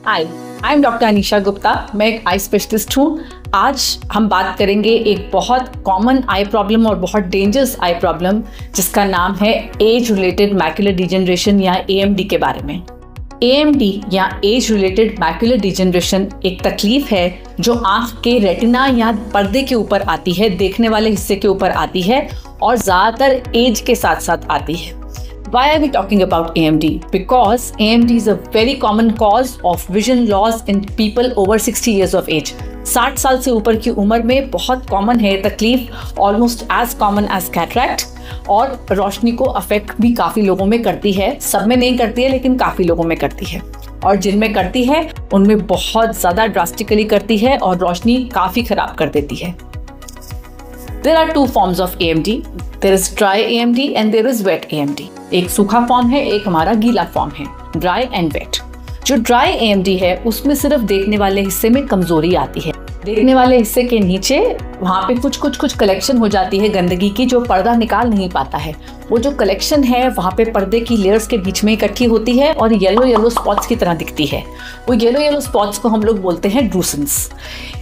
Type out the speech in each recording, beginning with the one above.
Hi, I am doctor Anisha Gupta. मैं एक eye specialist हूँ। आज हम बात करेंगे एक बहुत कॉमन आई प्रॉब्लम और बहुत डेंजरस आई प्रॉब्लम जिसका नाम है एज रिलेटेड मैकुलर डिजेनरेशन या AMD के बारे में। AMD या एज रिलेटेड मैकुलर डिजेनरेशन एक तकलीफ है जो आँख के रेटिना या पर्दे के ऊपर आती है, देखने वाले हिस्से के ऊपर आती है और ज़्यादातर एज के साथ साथ आती है। Why are we talking about AMD? Because AMD is a very common cause of vision loss in people over 60 years of age. 60 साल से ऊपर की उम्र में बहुत कॉमन है तकलीफ, almost as common as cataract, और रोशनी को अफेक्ट भी काफ़ी लोगों में करती है। सब में नहीं करती है लेकिन काफ़ी लोगों में करती है, और जिनमें करती है उनमें बहुत ज़्यादा ड्रास्टिकली करती है और रोशनी काफ़ी ख़राब कर देती है। There are two forms of AMD. There is dry AMD and there is wet AMD. एक सूखा फॉर्म है, एक हमारा गीला फॉर्म है, ड्राई एंड वेट। जो ड्राई AMD है उसमें सिर्फ देखने वाले हिस्से में कमजोरी आती है। देखने वाले हिस्से के नीचे वहाँ पे कुछ कलेक्शन हो जाती है गंदगी की, जो पर्दा निकाल नहीं पाता है। वो जो कलेक्शन है वहाँ पे पर्दे की लेयर्स के बीच में इकट्ठी होती है और येलो स्पॉट्स की तरह दिखती है। वो येलो स्पॉट्स को हम लोग बोलते हैं ड्रूसेंस।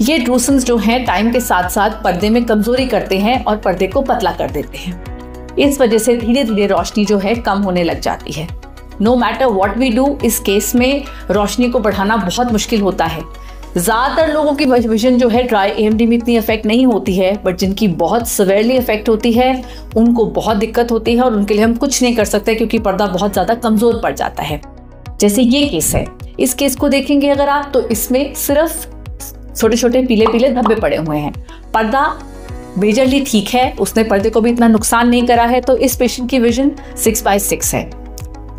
ये ड्रूसेंस जो हैं टाइम के साथ साथ पर्दे में कमजोरी करते हैं और पर्दे को पतला कर देते हैं। इस वजह से धीरे धीरे रोशनी जो है कम होने लग जाती है। No matter what we do, इस केस में रोशनी को बढ़ाना बहुत मुश्किल होता है। ज़्यादातर लोगों की विजन जो है ड्राई AMD में इतनी इफेक्ट नहीं होती है, बट जिनकी बहुत सिवियरली इफेक्ट होती है उनको बहुत दिक्कत होती है और उनके लिए हम कुछ नहीं कर सकते क्योंकि पर्दा बहुत ज़्यादा कमज़ोर पड़ जाता है। जैसे ये केस है, इस केस को देखेंगे अगर आप तो इसमें सिर्फ छोटे छोटे पीले पीले धब्बे पड़े हुए हैं। पर्दा मेजरली ठीक है, उसने पर्दे को भी इतना नुकसान नहीं करा है, तो इस पेशेंट की विजन 6/6 है।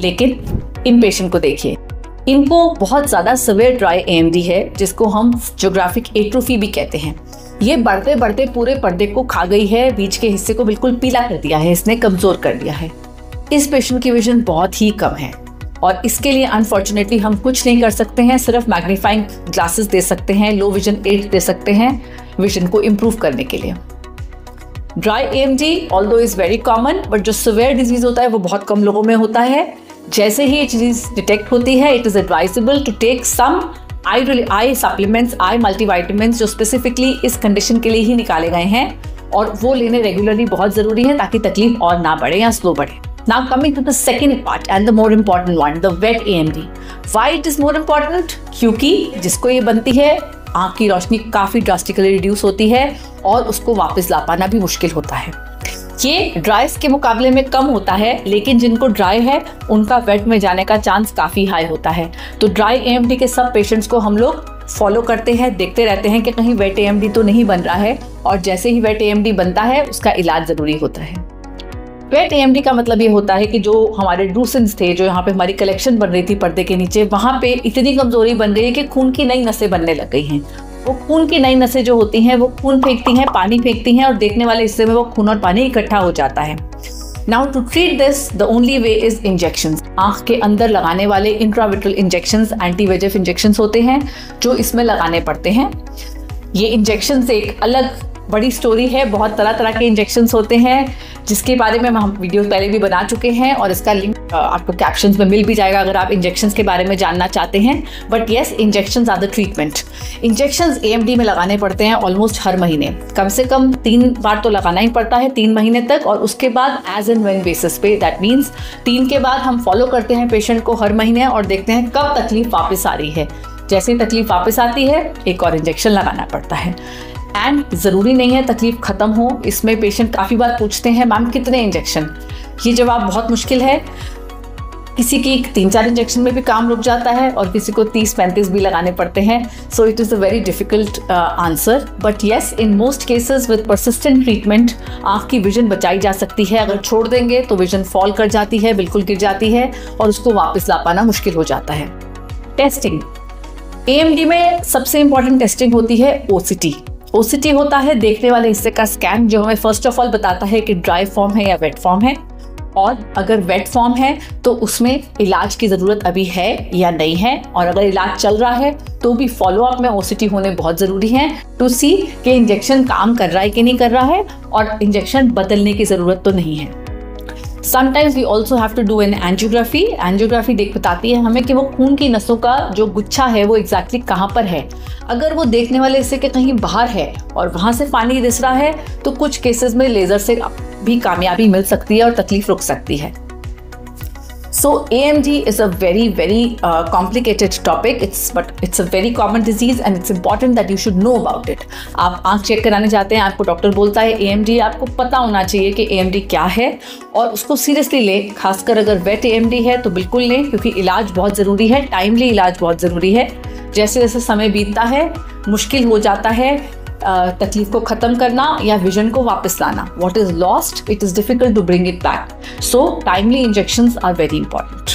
लेकिन इन पेशेंट को देखिए, इनको बहुत ज़्यादा सिवियर ड्राई AMD है जिसको हम जियोग्राफिक एट्रोफी भी कहते हैं। ये बढ़ते बढ़ते पूरे पर्दे को खा गई है, बीच के हिस्से को बिल्कुल पीला कर दिया है, इसने कमज़ोर कर दिया है। इस पेशेंट की विजन बहुत ही कम है और इसके लिए अनफॉर्चुनेटली हम कुछ नहीं कर सकते हैं, सिर्फ मैग्नीफाइंग ग्लासेस दे सकते हैं, लो विजन एड दे सकते हैं विजन को इम्प्रूव करने के लिए। Dry AMD although is very common, but जो सिवियर डिजीज़ होता है वो बहुत कम लोगों में होता है। जैसे ही ये चीज़ डिटेक्ट होती है, it is advisable to take some eye supplements, eye multivitamins जो स्पेसिफिकली इस कंडीशन के लिए ही निकाले गए हैं, और वो लेने रेगुलरली बहुत ज़रूरी है ताकि तकलीफ और ना बढ़े या स्लो बढ़े। Now coming to the second part and the more important one, the wet AMD. Why it is more important? क्योंकि जिसको ये बनती है आँख की रोशनी काफ़ी ड्रास्टिकली रिड्यूस होती है और उसको वापस ला पाना भी मुश्किल होता है। ये ड्राइस के मुकाबले में कम होता है, लेकिन जिनको ड्राई है उनका वेट में जाने का चांस काफ़ी हाई होता है। तो ड्राई AMD के सब पेशेंट्स को हम लोग फॉलो करते हैं, देखते रहते हैं कि कहीं वेट AMD तो नहीं बन रहा है, और जैसे ही वेट AMD बनता है उसका इलाज ज़रूरी होता है। वेट AMD का मतलब ये होता है कि जो हमारे ड्रूसेंस थे, जो यहाँ पे हमारी कलेक्शन बन रही थी पर्दे के नीचे, वहाँ पे इतनी कमजोरी बन गई है कि खून की नई नसें बनने लग गई हैं। वो खून की नई नसें जो होती हैं वो खून फेंकती हैं, पानी फेंकती हैं, और देखने वाले हिस्से में वो खून और पानी इकट्ठा हो जाता है। Now to treat this the only way is injections. आँख के अंदर लगाने वाले intravitreal injections, anti VEGF injections होते हैं जो इसमें लगाने पड़ते हैं। ये इंजेक्शंस एक अलग बड़ी स्टोरी है, बहुत तरह तरह के इंजेक्शंस होते हैं जिसके बारे में हम वीडियो पहले भी बना चुके हैं, और इसका लिंक आपको कैप्शंस में मिल भी जाएगा अगर आप इंजेक्शंस के बारे में जानना चाहते हैं। But yes, injections are the treatment. Injections AMD में लगाने पड़ते हैं ऑलमोस्ट हर महीने, कम से कम 3 बार तो लगाना ही पड़ता है 3 महीने तक, और उसके बाद एज एंड व्हेन बेसिस पे। दैट मीन्स 3 के बाद हम फॉलो करते हैं पेशेंट को हर महीने और देखते हैं कब तकलीफ वापस आ रही है। जैसे ही तकलीफ वापस आती है एक और इंजेक्शन लगाना पड़ता है। एंड ज़रूरी नहीं है तकलीफ ख़त्म हो। इसमें पेशेंट काफ़ी बार पूछते हैं मैम कितने इंजेक्शन। ये जवाब बहुत मुश्किल है। किसी की 3-4 इंजेक्शन में भी काम रुक जाता है और किसी को 30-35 भी लगाने पड़ते हैं। So it is a very difficult answer, but yes, in most cases with persistent treatment आँख की विजन बचाई जा सकती है। अगर छोड़ देंगे तो विजन फॉल कर जाती है, बिल्कुल गिर जाती है, और उसको वापस ला पाना मुश्किल हो जाता है। टेस्टिंग AMD में सबसे इंपॉर्टेंट टेस्टिंग होती है OCT होता है देखने वाले हिस्से का स्कैन, जो हमें फर्स्ट ऑफ ऑल बताता है कि ड्राई फॉर्म है या वेट फॉर्म है, और अगर वेट फॉर्म है तो उसमें इलाज की ज़रूरत अभी है या नहीं है, और अगर इलाज चल रहा है तो भी फॉलोअप में OCT होने बहुत ज़रूरी है टू सी कि इंजेक्शन काम कर रहा है कि नहीं कर रहा है और इंजेक्शन बदलने की ज़रूरत तो नहीं है। Sometimes we also have to do an angiography. Angiography बताती है हमें कि वो खून की नसों का जो गुच्छा है वो एग्जैक्टली कहाँ पर है। अगर वो देखने वाले हिस्से के कहीं बाहर है और वहाँ से पानी रिस रहा है तो कुछ केसेस में लेज़र से भी कामयाबी मिल सकती है और तकलीफ रुक सकती है। So AMD is a very complicated topic. It's a very common disease and it's important that you should know about it. आप आँख चेक कराने जाते हैं, आपको डॉक्टर बोलता है AMD, आपको पता होना चाहिए कि AMD क्या है और उसको सीरियसली लें। खासकर अगर वेट AMD है तो बिल्कुल लें, क्योंकि इलाज बहुत ज़रूरी है, टाइमली इलाज बहुत ज़रूरी है। जैसे जैसे समय बीतता है मुश्किल हो जाता है तकलीफ को ख़त्म करना या विजन को वापस लाना। What is lost, it is difficult to bring it back. So timely injections are very important.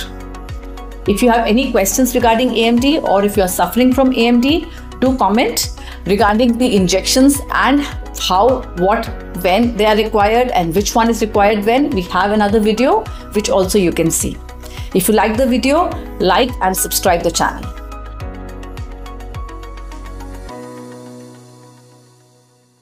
If you have any questions regarding AMD or if you are suffering from AMD, do comment regarding the injections and how, what, when they are required and which one is required when. We have another video which also you can see. If you like the video, like and subscribe the channel.